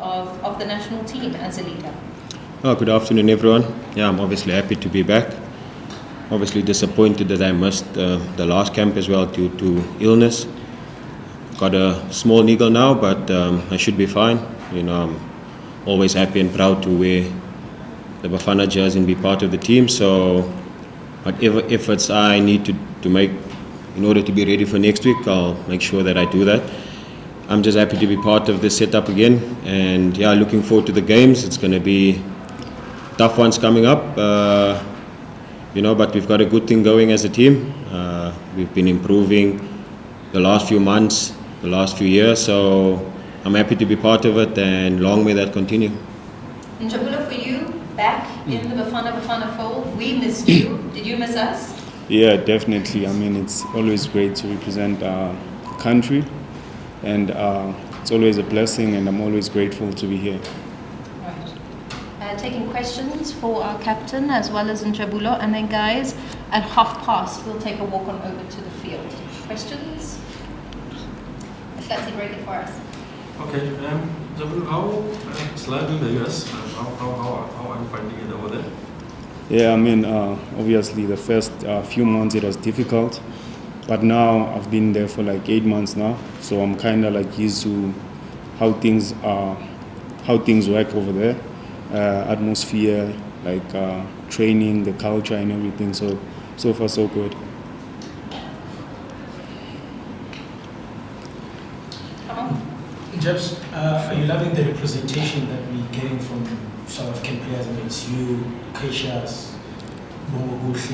of the national team as a leader? Oh, good afternoon, everyone. Yeah, I'm obviously happy to be back. Obviously disappointed that I missed the last camp as well due to illness. Got a small niggle now, but I should be fine. I'm always happy and proud to wear the Bafana jersey and be part of the team. So whatever efforts I need to make in order to be ready for next week, I'll make sure that I do that. I'm just happy to be part of this setup again, and yeah, looking forward to the games. It's going to be tough ones coming up, but we've got a good thing going as a team. We've been improving the last few months, the last few years, so I'm happy to be part of it, and long may that continue. Njabulo, for you, back in the Bafana Bafana fold, we missed you. Did you miss us? Yeah, definitely. I mean, it's always great to represent our country, and it's always a blessing, and I'm always grateful to be here. Right. Taking questions for our captain as well as Njabulo, and then guys, at 5:30 we'll take a walk on over to the field. Questions? That's break it for us. Okay, Njabulo, how it's like in the US? How are you finding it over there? Yeah, I mean, obviously the first few months it was difficult, but now I've been there for like 8 months now, so I'm kind of like used to how things work over there, atmosphere, like training, the culture and everything. So far so good. Jebs, are you loving the representation that we're getting from South African players? I mean, it's you, Cassius, Bongo Bushe.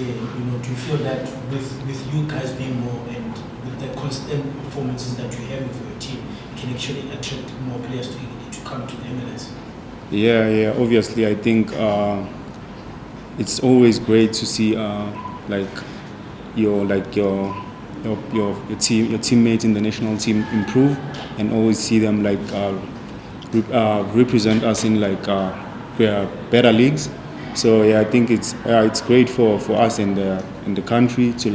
Do you feel that with you guys being more and with the constant performances that you're having for your team, you can actually attract more players to come to the MLS? Yeah. Obviously, I think it's always great to see your teammates in the national team improve, and always see them represent us in better leagues. So yeah, I think it's great for us in the country to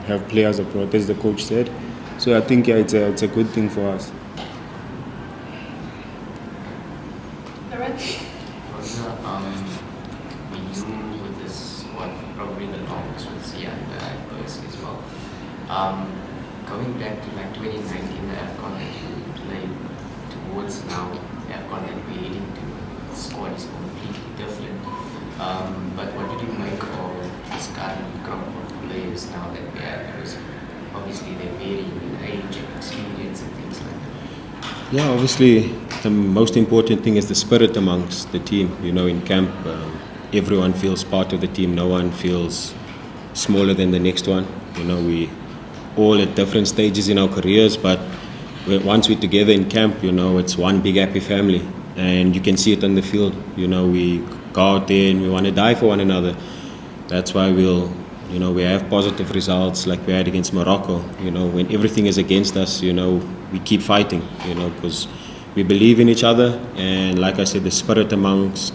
have players abroad, as the coach said. So I think it's a good thing for us. With this one, probably the longest with Sia and Ivory Coast as well. Going back to 2019, the AFCON that you played towards now, the AFCON that we're heading to, the squad is completely different. But what did you make of this current crop of players now that we have? Because obviously they vary in age and experience and things like that. Yeah, obviously the most important thing is the spirit amongst the team. In camp, everyone feels part of the team. No one feels smaller than the next one. We all at different stages in our careers, but once we're together in camp, it's one big happy family, and you can see it on the field. We go out there and we want to die for one another. That's why we have positive results like we had against Morocco. When everything is against us, we keep fighting, because we believe in each other, and like I said, the spirit amongst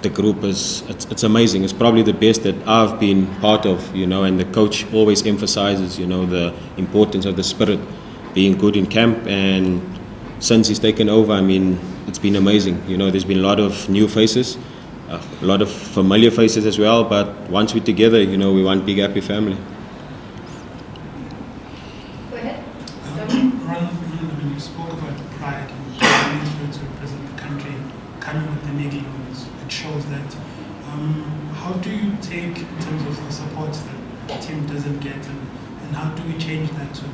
the group it's amazing. It's probably the best that I've been part of, and the coach always emphasizes, the importance of the spirit being good in camp. And since he's taken over, I mean, it's been amazing. There's been a lot of new faces, a lot of familiar faces as well, but once we're together, we're one big happy family. Go ahead. Ron, you spoke about pride and being able to represent the country, coming with the niggle. It shows that. How do you take in terms of the support that the team doesn't get, and how do we change that to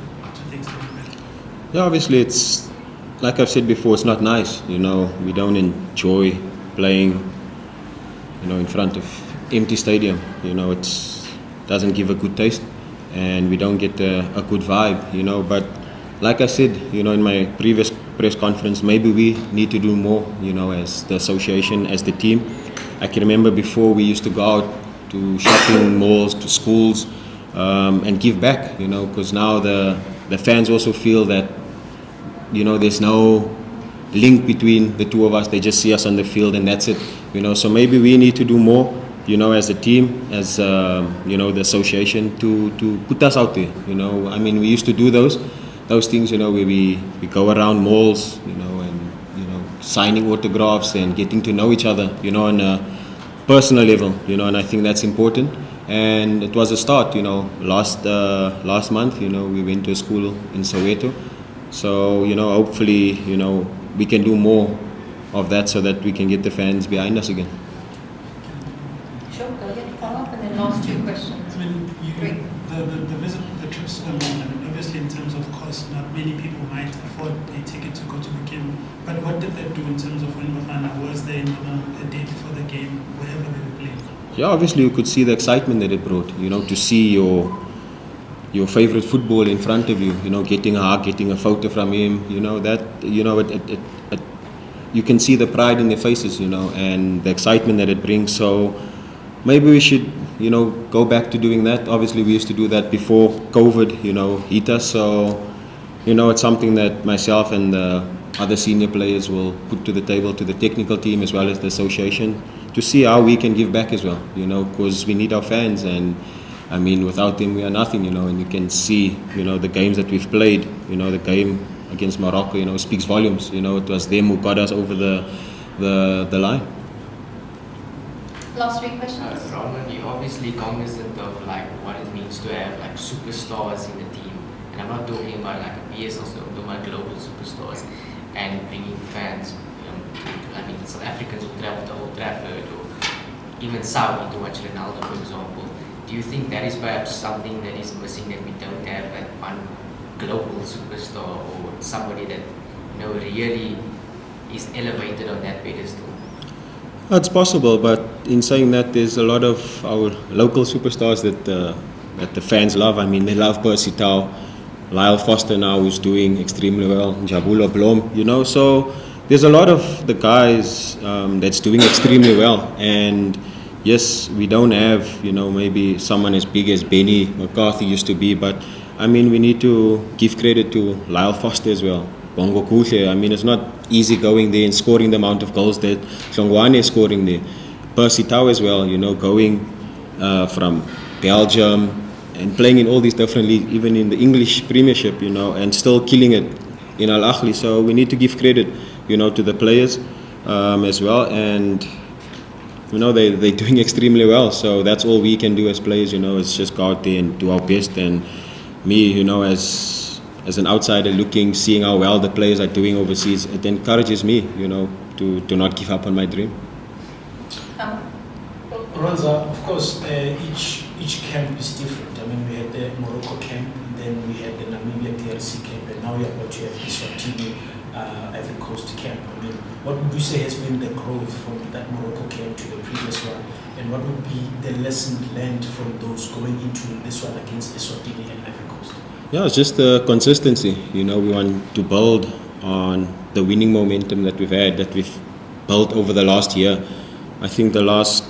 things that are better? Yeah, obviously it's like I've said before, it's not nice. We don't enjoy playing, in front of empty stadium. It doesn't give a good taste, and we don't get a good vibe. But like I said, in my previous press conference, maybe we need to do more, as the association, as the team. I can remember before we used to go out to shopping malls, to schools, and give back, because now the fans also feel that, there's no link between the two of us. They just see us on the field and that's it, So maybe we need to do more, as a team, as, the association to put us out there, I mean, we used to do those things, where we go around malls, and, signing autographs and getting to know each other, you know, on a personal level, you know, and I think that's important. And it was a start, you know, last month, you know, we went to a school in Soweto. So, you know, hopefully, you know, we can do more of that so that we can get the fans behind us again. Sure, go ahead, follow up, and then last two questions. I mean, Great. the trips to the mall, I mean, obviously in terms of cost, not many people might afford a ticket to go to the game. But what did that do in terms of when Bafana was there in the mall a day before the game, wherever they were playing? Yeah, obviously you could see the excitement that it brought, you know, to see your favorite football in front of you, you know, getting a hug, getting a photo from him, you know, that, you know, you can see the pride in their faces, you know, and the excitement that it brings. So maybe we should, you know, go back to doing that. Obviously we used to do that before COVID, you know, hit us. So, you know, it's something that myself and the other senior players will put to the table, to the technical team as well as the association, to see how we can give back as well, you know, because we need our fans, and I mean, without them we are nothing, you know, and you can see, you know, the games that we've played, you know, the game against Morocco, you know, speaks volumes, you know, it was them who got us over the line. Last three questions. Ronwen, you're obviously cognizant of like what it means to have like superstars in the team, and I'm not talking about like a BS, also I'm talking about global superstars and bringing fans. I mean, South Africans who travel to Old Trafford or even Saudi to watch Ronaldo, for example. Do you think that is perhaps something that is missing, that we don't have that one global superstar or somebody that, you know, really is elevated on that pedestal? It's possible, but in saying that, there's a lot of our local superstars that the fans love. I mean, they love Percy Tau, Lyle Foster now, who's doing extremely well, Njabulo Blom, you know, so there's a lot of the guys that's doing extremely well. And yes, we don't have, you know, maybe someone as big as Benny McCarthy used to be, but I mean, we need to give credit to Lyle Foster as well. Bongo Kuhle, I mean, it's not easy going there and scoring the amount of goals that Hlongwane is scoring there. Percy Tau as well, you know, going from Belgium and playing in all these different leagues, even in the English Premiership, you know, and still killing it in Al Ahly. So we need to give credit, you know, to the players as well, and you know, they're doing extremely well. So that's all we can do as players, you know, is just go out there and do our best. And me, you know, as an outsider looking, seeing how well the players are doing overseas, it encourages me, you know, to not give up on my dream. Ronza, of course, each camp is different. I mean, we had the Morocco camp, and then we had the Namibia DRC camp, and now we are about to have eSwatini Ivory Coast camp. I mean, what would you say has been the growth from that Morocco camp to the previous one, and what would be the lesson learned from those going into this one against eSwatini and Ivory Coast? Yeah, it's just the consistency. You know, we want to build on the winning momentum that we've had, that we've built over the last year. I think the last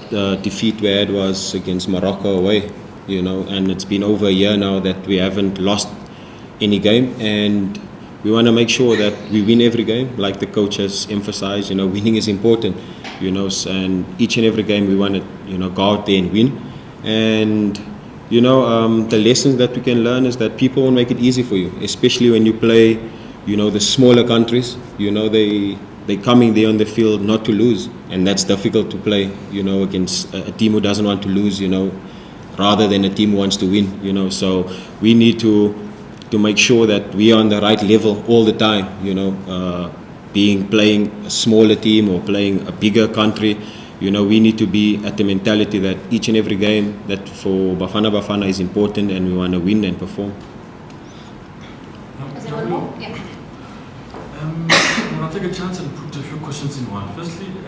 defeat we had was against Morocco away, you know, and it's been over a year now that we haven't lost any game, and we want to make sure that we win every game. Like the coach has emphasized, you know, winning is important, you know, and each and every game we want to, you know, go out there and win. And you know, the lessons that we can learn is that people won't make it easy for you, especially when you play, you know, the smaller countries. You know, they're coming there on the field not to lose, and that's difficult to play, you know, against a team who doesn't want to lose, you know, rather than a team who wants to win, you know. So we need to make sure that we are on the right level all the time, you know, playing a smaller team or playing a bigger country. You know, we need to be at the mentality that each and every game that for Bafana Bafana is important, and we want to win and perform. Is there one more? Yeah. I'll take a chance and put a few questions in one. Firstly, we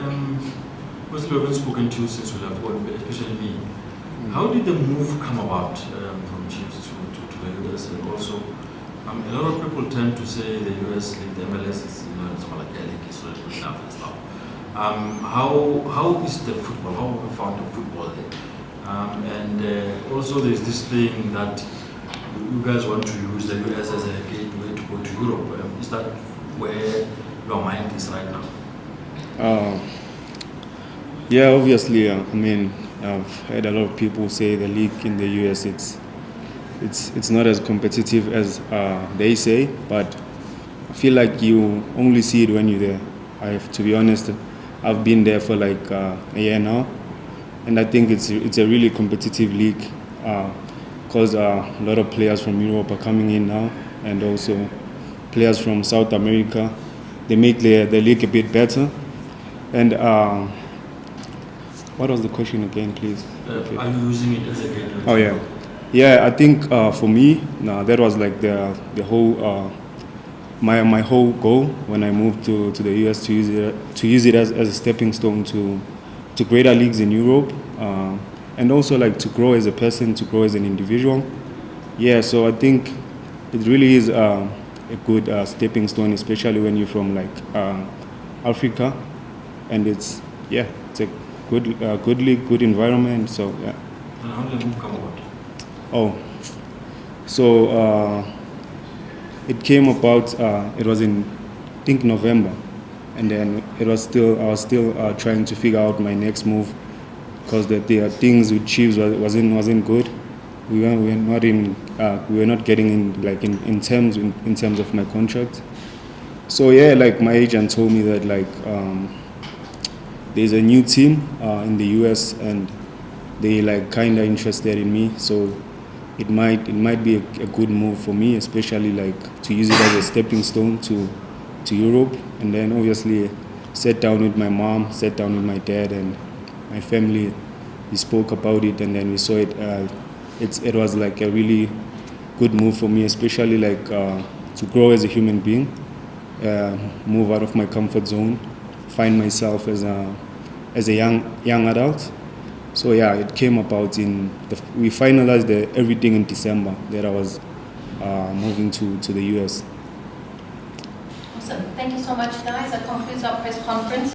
haven't spoken to you since we left, especially me. How did the move come about from Chiefs to the US? And also, a lot of people tend to say the US, like the MLS, is, you know, it's more like LA, so it's good enough and stuff. How is the football? How have we found the football there? And also there's this thing that you guys want to use the US as a gateway to go to Europe. Is that where your mind is right now? Yeah, obviously. I mean, I've heard a lot of people say the league in the US it's not as competitive as they say, but I feel like you only see it when you're there. to be honest, I've been there for like a year now, and I think it's a really competitive league because a lot of players from Europe are coming in now, and also players from South America. They make the league a bit better. And what was the question again, please? Okay. Are you using it as a gateway? Oh yeah, yeah. I think for me, that was like the whole my whole goal when I moved to the US, to use it as a stepping stone to greater leagues in Europe, and also like to grow as a person, to grow as an individual. Yeah, so I think it really is a good stepping stone, especially when you're from like Africa, and it's a good league, good environment. So yeah. And how did the move come about? Oh, so it came about. It was in, I think, November, and then I was still trying to figure out my next move, because the things with Chiefs wasn't good. We were not getting in like in terms of my contract. So yeah, like my agent told me that like there's a new team in the US, and they like kind of interested in me. So it might be a good move for me, especially like to use it as a stepping stone to Europe, and then obviously sat down with my mom, sat down with my dad and my family. We spoke about it, and then we saw it. It was like a really good move for me, especially like to grow as a human being, move out of my comfort zone, find myself as a young adult. So yeah, it came about we finalized everything in December that I was moving to the US. Awesome. Thank you so much, guys. That concludes our press conference.